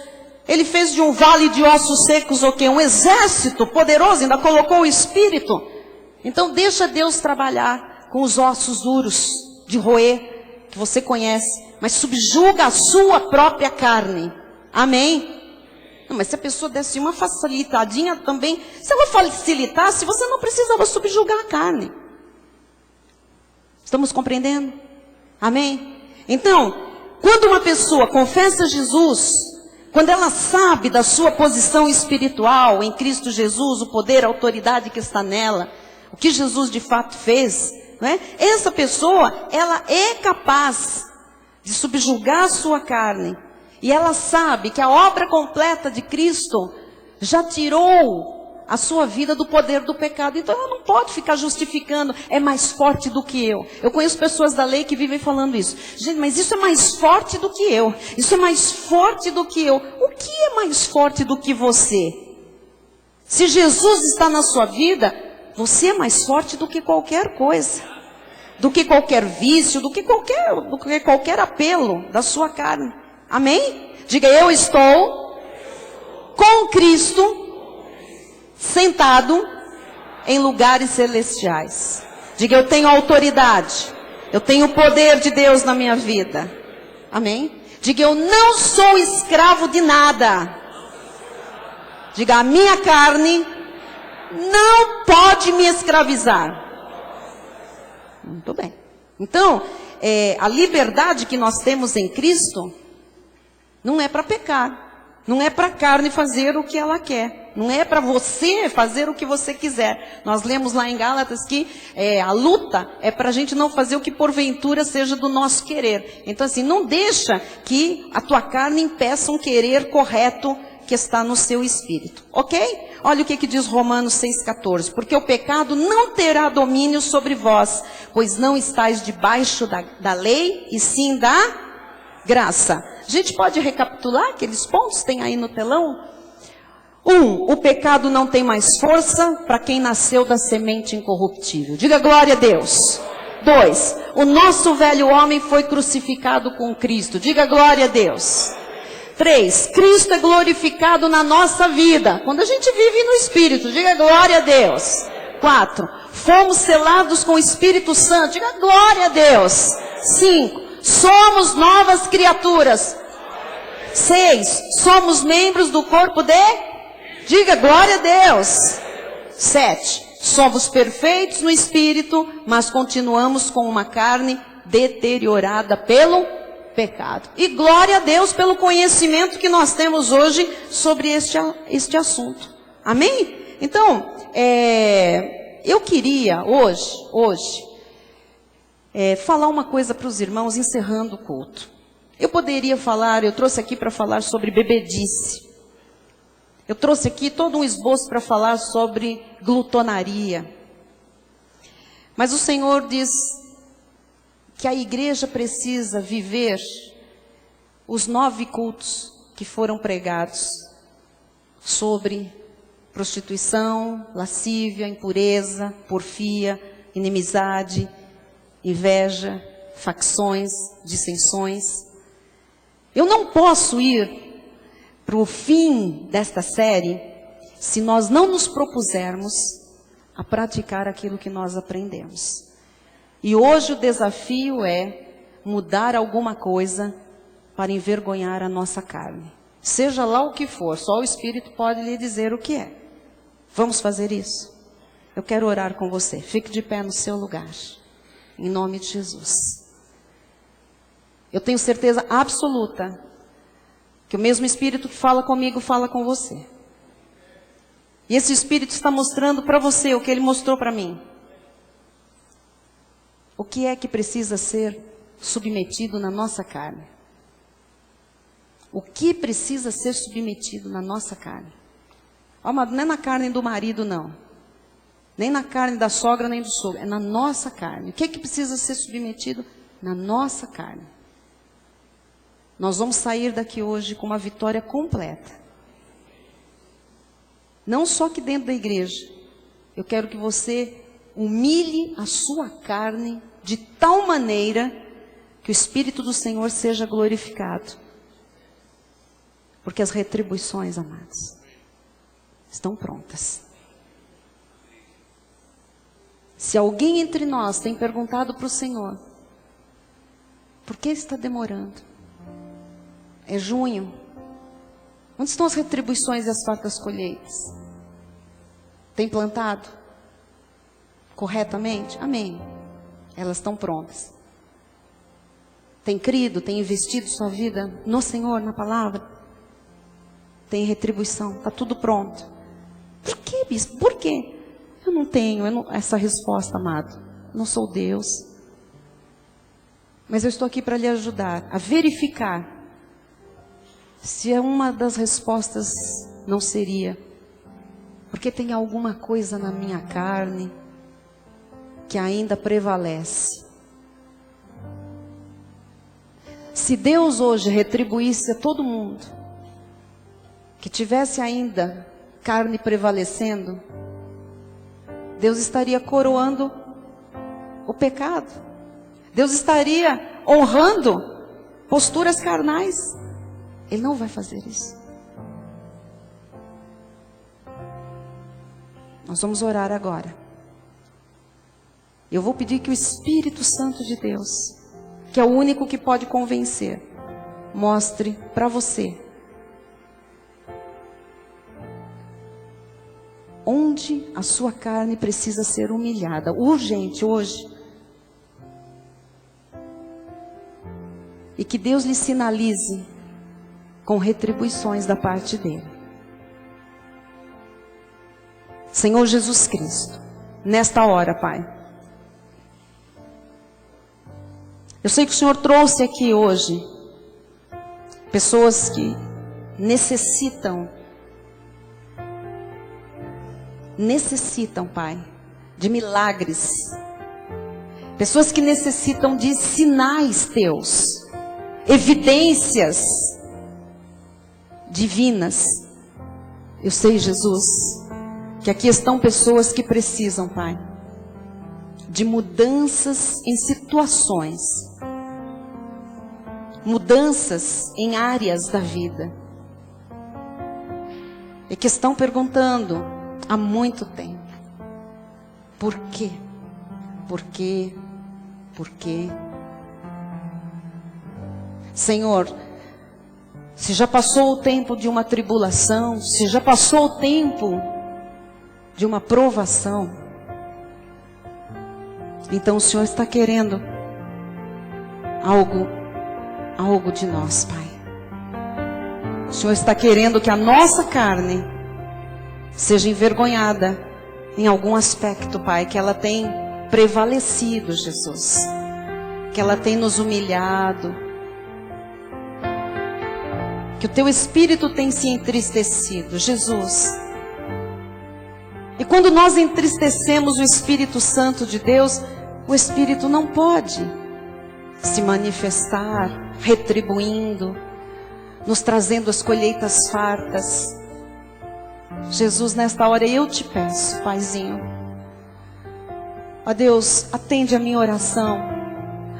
Ele fez de um vale de ossos secos o quê? Um exército poderoso, ainda colocou o Espírito. Então deixa Deus trabalhar com os ossos duros de roer, que você conhece. Mas subjuga a sua própria carne. Amém? Não, mas se a pessoa desse uma facilitadinha também, se ela facilitasse, você não precisava subjugar a carne. Estamos compreendendo? Amém? Então, quando uma pessoa confessa Jesus, quando ela sabe da sua posição espiritual em Cristo Jesus, o poder, a autoridade que está nela, o que Jesus de fato fez, não é? Essa pessoa, ela é capaz de subjugar a sua carne. E ela sabe que a obra completa de Cristo já tirou a sua vida do poder do pecado. Então ela não pode ficar justificando, é mais forte do que eu. Eu conheço pessoas da lei que vivem falando isso. Gente, mas isso é mais forte do que eu. Isso é mais forte do que eu. O que é mais forte do que você? Se Jesus está na sua vida, você é mais forte do que qualquer coisa. Do que qualquer vício, do que qualquer apelo da sua carne. Amém? Diga, eu estou com Cristo sentado em lugares celestiais. Diga, eu tenho autoridade. Eu tenho o poder de Deus na minha vida. Amém? Diga, eu não sou escravo de nada. Diga, a minha carne não pode me escravizar. Muito bem. Então, a liberdade que nós temos em Cristo não é para pecar, não é para a carne fazer o que ela quer, não é para você fazer o que você quiser. Nós lemos lá em Gálatas que a luta é para a gente não fazer o que porventura seja do nosso querer. Então assim, não deixa que a tua carne impeça um querer correto que está no seu espírito, ok? Olha o que diz Romanos 6,14. Porque o pecado não terá domínio sobre vós, pois não estáis debaixo da lei, e sim da graça. A gente pode recapitular aqueles pontos? Tem aí no telão? 1. O pecado não tem mais força para quem nasceu da semente incorruptível. Diga glória a Deus. 2. O nosso velho homem foi crucificado com Cristo. Diga glória a Deus. 3. Cristo é glorificado na nossa vida, quando a gente vive no Espírito. Diga glória a Deus. 4. Fomos selados com o Espírito Santo. Diga glória a Deus. 5. Somos novas criaturas. 6. Somos membros do corpo de... Diga glória a Deus. 7. Somos perfeitos no espírito, mas continuamos com uma carne deteriorada pelo pecado. E glória a Deus pelo conhecimento que nós temos hoje sobre este assunto. Amém? Então, eu queria hoje, falar uma coisa para os irmãos, encerrando o culto. Eu poderia falar, eu trouxe aqui para falar sobre bebedice. Eu trouxe aqui todo um esboço para falar sobre glutonaria. Mas o Senhor diz que a igreja precisa viver os 9 cultos que foram pregados sobre prostituição, lascívia, impureza, porfia, inimizade, inveja, facções, dissensões. Eu não posso ir para o fim desta série se nós não nos propusermos a praticar aquilo que nós aprendemos. E hoje o desafio é mudar alguma coisa para envergonhar a nossa carne. Seja lá o que for, só o Espírito pode lhe dizer o que é. Vamos fazer isso? Eu quero orar com você. Fique de pé no seu lugar. Em nome de Jesus. Eu tenho certeza absoluta que o mesmo Espírito que fala comigo, fala com você. E esse Espírito está mostrando para você o que ele mostrou para mim. O que é que precisa ser submetido na nossa carne? O que precisa ser submetido na nossa carne? Ó, mas não é na carne do marido, não. Nem na carne da sogra, nem do sogro. É na nossa carne. O que é que precisa ser submetido? Na nossa carne. Nós vamos sair daqui hoje com uma vitória completa. Não só aqui dentro da igreja. Eu quero que você humilhe a sua carne de tal maneira que o Espírito do Senhor seja glorificado. Porque as retribuições, amados, estão prontas. Se alguém entre nós tem perguntado para o Senhor, por que está demorando? É junho. Onde estão as retribuições e as fartas colheitas? Tem plantado corretamente? Amém. Elas estão prontas. Tem crido, tem investido sua vida no Senhor, na palavra? Tem retribuição, está tudo pronto. Por que, bispo? Por quê? Eu não tenho essa resposta, amado. Eu não sou Deus. Mas eu estou aqui para lhe ajudar a verificar se uma das respostas não seria porque tem alguma coisa na minha carne que ainda prevalece. Se Deus hoje retribuísse a todo mundo que tivesse ainda carne prevalecendo, Deus estaria coroando o pecado. Deus estaria honrando posturas carnais. Ele não vai fazer isso. Nós vamos orar agora. Eu vou pedir que o Espírito Santo de Deus, que é o único que pode convencer, mostre para você onde a sua carne precisa ser humilhada, urgente hoje. E que Deus lhe sinalize com retribuições da parte dele. Senhor Jesus Cristo, nesta hora, Pai, eu sei que o Senhor trouxe aqui hoje pessoas que necessitam, Pai, de milagres. Pessoas que necessitam de sinais teus, evidências divinas. Eu sei, Jesus, que aqui estão pessoas que precisam, Pai, de mudanças em situações, mudanças em áreas da vida, e que estão perguntando há muito tempo: por quê? Por quê? Por quê? Senhor, se já passou o tempo de uma tribulação, se já passou o tempo de uma provação, Então o Senhor está querendo algo de nós, Pai. O Senhor está querendo que a nossa carne seja envergonhada em algum aspecto, Pai, que ela tem prevalecido, Jesus, que ela tem nos humilhado, que o Teu Espírito tem se entristecido, Jesus. E quando nós entristecemos o Espírito Santo de Deus, o Espírito não pode se manifestar, retribuindo, nos trazendo as colheitas fartas. Jesus, nesta hora eu te peço, Paizinho, ó Deus, atende a minha oração,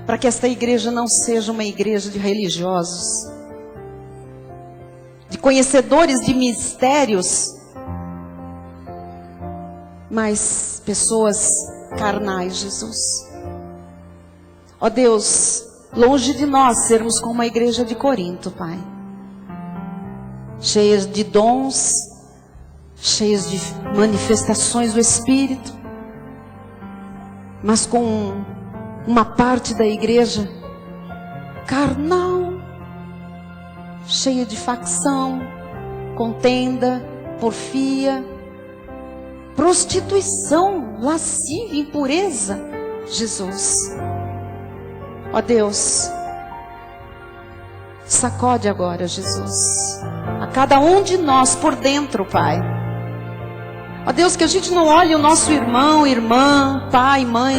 para que esta igreja não seja uma igreja de religiosos, de conhecedores de mistérios, mas pessoas carnais, Jesus. Ó Deus, longe de nós sermos como a igreja de Corinto, Pai, cheias de dons, cheias de manifestações do Espírito, mas com uma parte da igreja carnal, cheia de facção, contenda, porfia, prostituição, lascívia, impureza. Jesus, ó Deus, sacode agora, Jesus, a cada um de nós por dentro, Pai. Ó Deus, que a gente não olhe o nosso irmão, irmã, pai, mãe,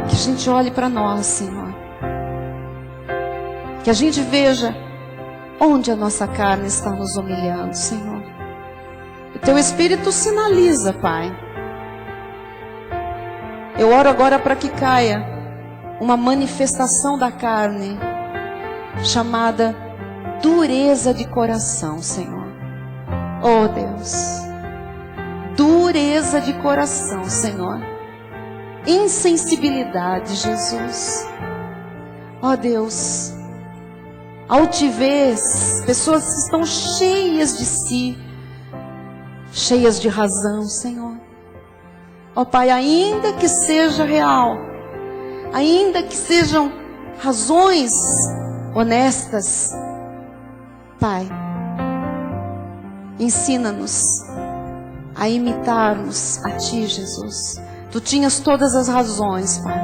que a gente olhe para nós, Senhor, que a gente veja onde a nossa carne está nos humilhando, Senhor. O Teu Espírito sinaliza, Pai. Eu oro agora para que caia uma manifestação da carne, chamada dureza de coração, Senhor. Oh Deus, dureza de coração, Senhor. Insensibilidade, Jesus. Oh Deus, altivez, pessoas que estão cheias de si, cheias de razão, Senhor. Ó Pai, ainda que seja real, ainda que sejam razões honestas, Pai, ensina-nos a imitarmos a Ti, Jesus. Tu tinhas todas as razões, Pai.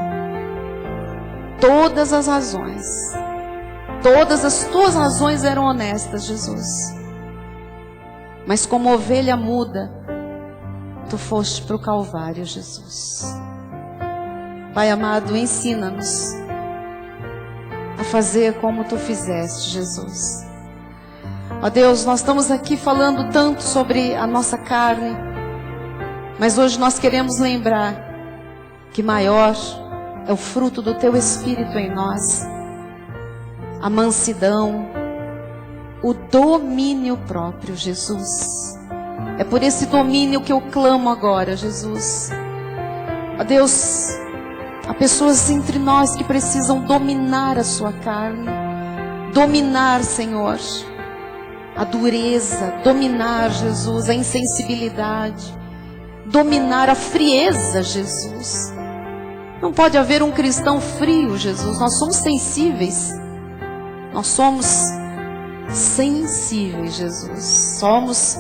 Todas as razões. Todas as Tuas razões eram honestas, Jesus. Mas como ovelha muda, Tu foste para o Calvário, Jesus. Pai amado, ensina-nos a fazer como Tu fizeste, Jesus. Ó Deus, nós estamos aqui falando tanto sobre a nossa carne, mas hoje nós queremos lembrar que maior é o fruto do Teu Espírito em nós, a mansidão, o domínio próprio, Jesus. É por esse domínio que eu clamo agora, Jesus. Ó Deus, há pessoas entre nós que precisam dominar a sua carne, dominar, Senhor, a dureza, dominar, Jesus, a insensibilidade, dominar a frieza, Jesus. Não pode haver um cristão frio, Jesus. Nós somos sensíveis. Nós somos sensíveis, Jesus. Somos,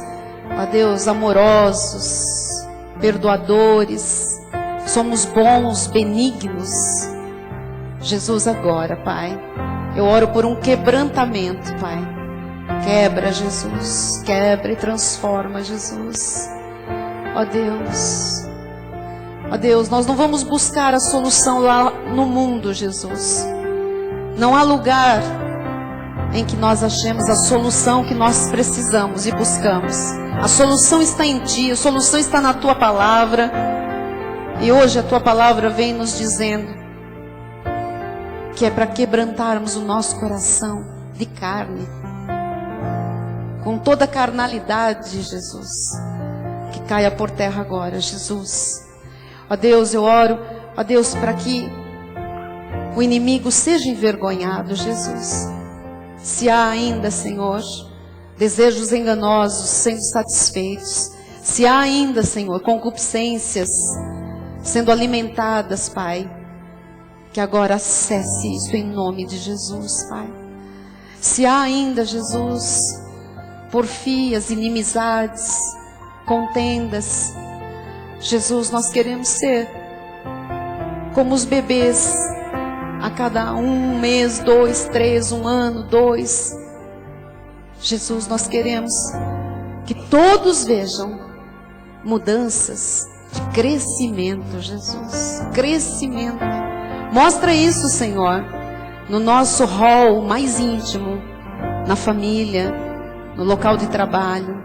ó Deus, amorosos, perdoadores. Somos bons, benignos. Jesus, agora, Pai, eu oro por um quebrantamento, Pai. Quebra, Jesus. Quebra e transforma, Jesus. Ó Deus. Ó Deus, nós não vamos buscar a solução lá no mundo, Jesus. Não há lugar em que nós achemos a solução que nós precisamos e buscamos. A solução está em Ti, a solução está na Tua palavra. E hoje a Tua palavra vem nos dizendo que é para quebrantarmos o nosso coração de carne, com toda a carnalidade, Jesus, que caia por terra agora, Jesus. Ó Deus, eu oro, ó Deus, para que o inimigo seja envergonhado, Jesus. Se há ainda, Senhor, desejos enganosos sendo satisfeitos, se há ainda, Senhor, concupiscências sendo alimentadas, Pai, que agora cesse isso em nome de Jesus, Pai. Se há ainda, Jesus, porfias, inimizades, contendas, Jesus, nós queremos ser como os bebês, a cada 1 mês, 2, 3, 1 ano, 2. Jesus, nós queremos que todos vejam mudanças de crescimento, Jesus. Crescimento. Mostra isso, Senhor, no nosso hall mais íntimo, na família, no local de trabalho.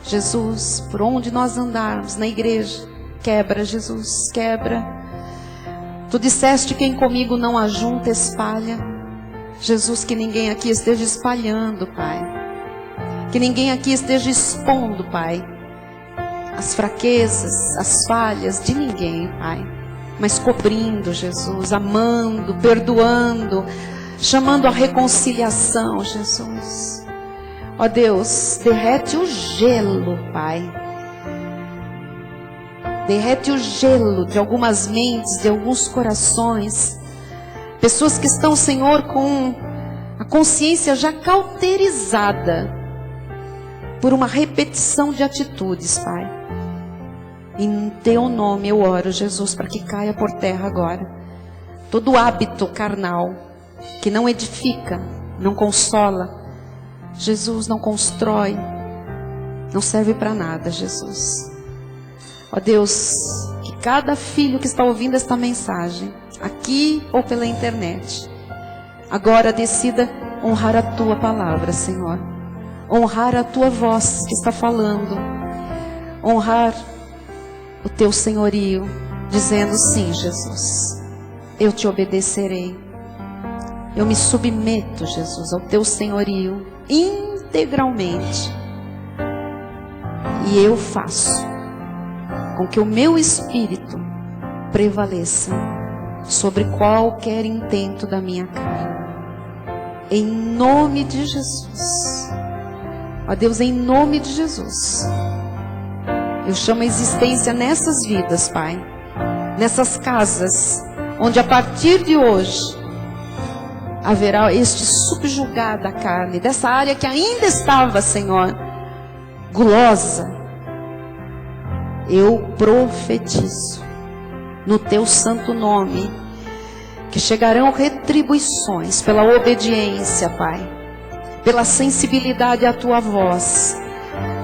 Jesus, por onde nós andarmos, na igreja, quebra, Jesus, quebra. Tu disseste: quem comigo não ajunta, espalha. Jesus, que ninguém aqui esteja espalhando, Pai. Que ninguém aqui esteja expondo, Pai, as fraquezas, as falhas de ninguém, Pai. Mas cobrindo, Jesus, amando, perdoando, chamando a reconciliação, Jesus. Ó Deus, derrete o gelo, Pai. Derrete o gelo de algumas mentes, de alguns corações. Pessoas que estão, Senhor, com a consciência já cauterizada por uma repetição de atitudes, Pai. Em Teu nome eu oro, Jesus, para que caia por terra agora todo hábito carnal que não edifica, não consola, Jesus, não constrói, não serve para nada, Jesus. Ó Deus, que cada filho que está ouvindo esta mensagem, aqui ou pela internet, agora decida honrar a Tua palavra, Senhor. Honrar a Tua voz que está falando. Honrar o Teu senhorio, dizendo: sim, Jesus, eu te obedecerei. Eu me submeto, Jesus, ao Teu senhorio integralmente. E eu faço com que o meu espírito prevaleça sobre qualquer intento da minha carne. Em nome de Jesus. Ó Deus, em nome de Jesus, eu chamo a existência nessas vidas, Pai, nessas casas, onde a partir de hoje haverá este subjugar da carne, dessa área que ainda estava, Senhor, gulosa. Eu profetizo no Teu santo nome que chegarão retribuições pela obediência, Pai, pela sensibilidade à Tua voz.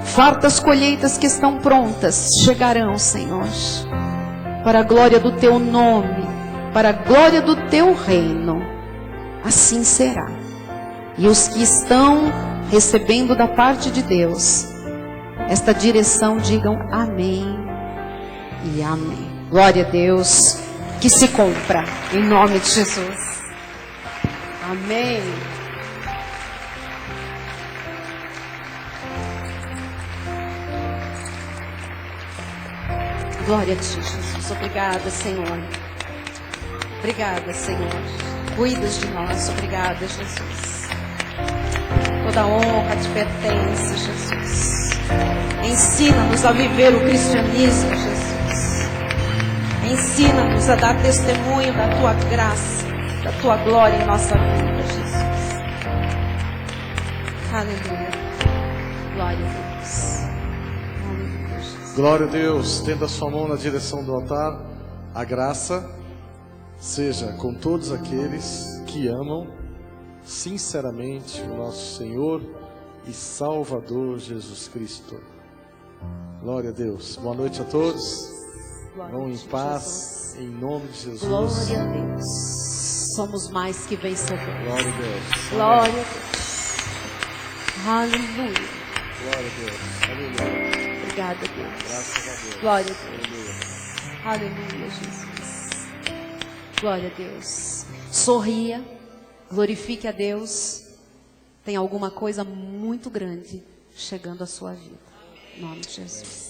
Fartas colheitas que estão prontas chegarão, Senhor, para a glória do Teu nome, para a glória do Teu reino. Assim será. E os que estão recebendo da parte de Deus esta direção, digam amém e amém. Glória a Deus, que se cumpra em nome de Jesus. Amém. Glória a Ti, Jesus. Obrigada, Senhor. Obrigada, Senhor. Cuidas de nós. Obrigada, Jesus. Toda honra te pertence, Jesus. Ensina-nos a viver o cristianismo, Jesus. Ensina-nos a dar testemunho da Tua graça, da Tua glória em nossa vida, Jesus. Aleluia. Glória a Deus. Aleluia, Jesus. Glória a Deus. Estenda a sua mão na direção do altar. A graça seja com todos aqueles que amam sinceramente o nosso Senhor e Salvador Jesus Cristo. Glória a Deus. Boa noite a todos. Vão em paz, em nome de Jesus. Glória a Deus. Somos mais que vencedores. Glória a Deus. Glória a Deus. Aleluia. Glória a Deus. Aleluia. Obrigada, Deus. Graças a Deus. Glória a Deus. Aleluia, Jesus. Glória a Deus. Sorria. Glorifique a Deus. Tem alguma coisa muito grande chegando à sua vida. Em nome de Jesus.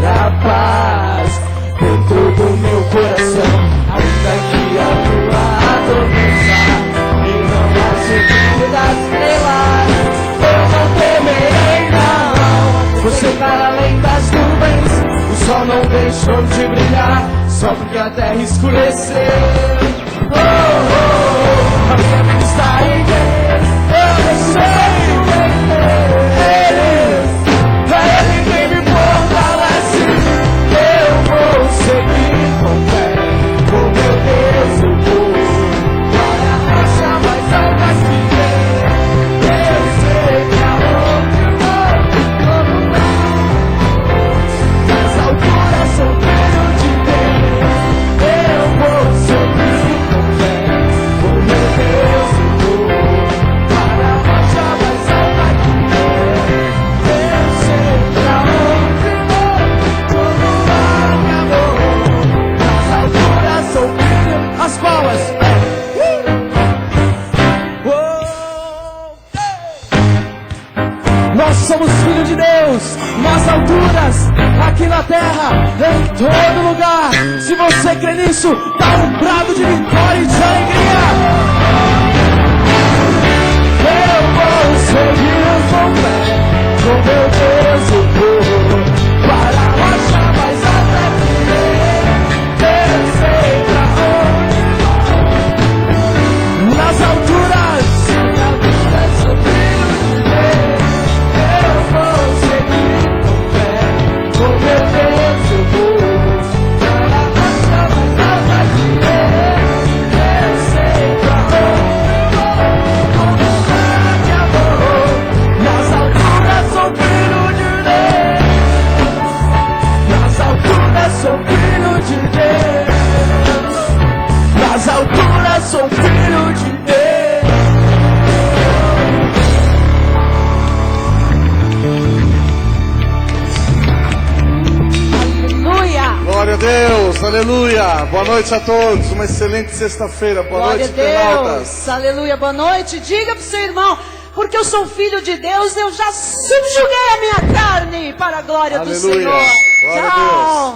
a paz dentro do meu coração. Ainda que a tua adormeça e não haja brilho das estrelas, eu não temerei não. Você para além das nuvens, o sol não deixou de brilhar, só porque a terra escureceu. Oh, oh, oh, a minha vida está em Deus, eu sei pra Ele quem me fortalece. Eu vou seguir com fé, com meu Deus eu vou para a rocha mais alta que eu sei que aonde vou, como nas alturas sou filho de Deus. Eu vou seguir com fé, com meu Deus eu vou para a rocha mais alta que eu sei que aonde vou, como acabou. Nas alturas sou filho, as palmas. Nós somos filhos de Deus, nas alturas, aqui na terra, em todo lugar. Se você crê nisso, dá um brado de vitória e de alegria. Eu vou seguir com fé, com meu Deus eu vou para a rocha mais alta que eu sei pra onde vou. Nas alturas, sou filho de Deus. Eu vou seguir com fé, com meu Deus eu vou para a rocha mais alta que eu sei pra onde vou, como que amor. Nas alturas sou filho de Deus, nas alturas sou filho de Deus, nas alturas sou filho de Deus. Aleluia! Glória a Deus, aleluia. Boa noite a todos, uma excelente sexta-feira. Boa Glória a noite, internautas. Deus! Aleluia! Boa noite! Diga pro seu irmão, porque eu sou filho de Deus, eu já subjuguei a minha carne para a glória do Aleluia. Senhor. Glória a Deus. Tchau!